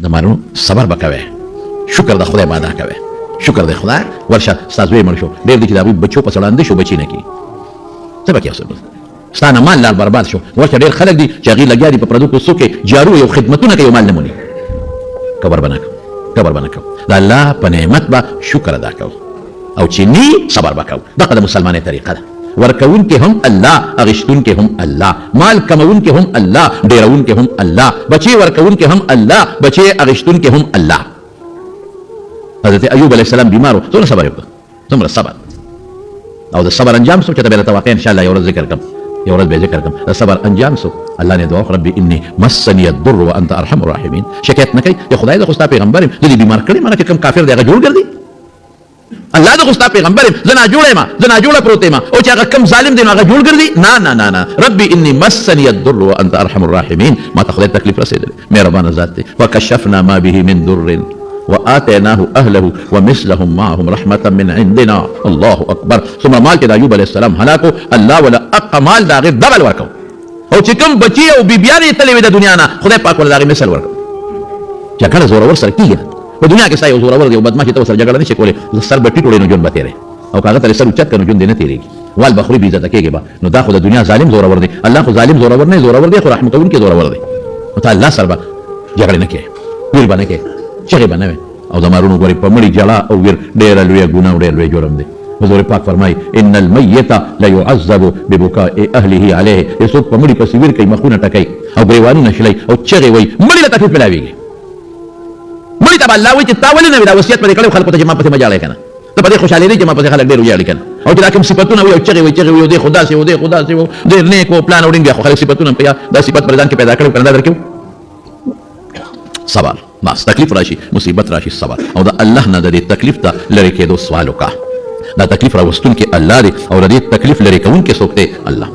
دمانو صبر بکوي شکر د خدای باندې کوي شکر د خدای ورشه استاد مړ شو ډېر دي چې دا بچو په سړاندې شو بچی نه کی څه بکی اوسه ستانه مال لار برباد شو ورشه ډېر خلک دي چې هغه لګیا دي په پردو کو سوکې جارو یو خدمتونه کوي مال نمونی کبر بناکو دا الله په نعمت با شکر ادا کو او چې نی صبر وکاو دغه د مسلمانې طریقه ده ورکون کې هم الله اغشتون کې هم الله مال کمون کې هم الله ډیرون کې هم الله بچي ورکون کې هم الله بچي اغشتون کې هم الله حضرت ایوب علیہ السلام بیمارو څومره صبر وکړ څومره صبر او د صبر انجام سو چې ته به توقع ان شاء الله یو ورځ ذکر کوم یو ورځ به ذکر کوم د صبر انجام سو الله نه دعا ربي اني مسني الضر وانت ارحم الراحمين شکایت نه کوي یا خدای د خو پیغمبر دې بیمار کړي مانه کوم کافر دی هغه جوړ کړی الله د خو پیغمبر زنا جوړه پروته ما او چې هغه کم ظالم دی هغه جوړ کړی نه ربي اني مسني الضر وانت ارحم الراحمين ما ته خدای تکلیف رسیدل مهربان ذات دی وکشفنا ما به من ضر وآتيناه أهله ومثلهم معهم رحمة من عندنا الله أكبر ثم مال كده أيوب عليه السلام هلاكو الله ولا أقمال دا غير دبل ورکو او چې کوم بچي او بیبيانې تلې وي د دنیا نه خدای پاک ولا دا غير مثل ورکو چې کله زورور سره کیږي په دنیا کې سایه زورور دی او بدمعشي ته سره جګړه نشي کولای سر به ټیټوړي نو جون به تیرې او کاغه تر سر اوچت کنو جون دی نه تیرېږي وال بخوري بي عزت کېږي با نو دا خو د دنیا ظالم زورور دی الله خو ظالم زورور نه زورور دی خو رحمت کوونکی زورور دی او ته الله سره جګړه نه کوي ویل باندې کوي چغې باندې او زمارونو غوري په مړي جړه او وير ډېر لوی ګناه ډېر لوی جرم دی حضور پاک فرمای ان المیت لا يعذب ببكاء اهله عليه یسوع په مړي پسې ویر کوي مخونه ټکای او غریوانی نشلای او چغې وای مړي له تکلیف ملاويږي مړي ته الله وایي چې تاول نه ودا وصیت پرې کړو خلکو ته ما پسې مجاله کنه ته په دې خوشاله دي چې ما پسې خلک ډېر ویاړي کنه او چې دا کوم صفاتونه وي او چغې وي د خدا سي ډېر نیکو پلان وړينګ خو خلک صفاتونه په دا صفات پر ځان کې پیدا کړو کنه درکو صبر بس تکلیف راشي مصیبت راشي صبر او دا الله نه د تکلیف ته لری کېدو سوال وکړه دا تکلیف راوستون کې الله دی او د تکلیف لری کون کې څوک دی الله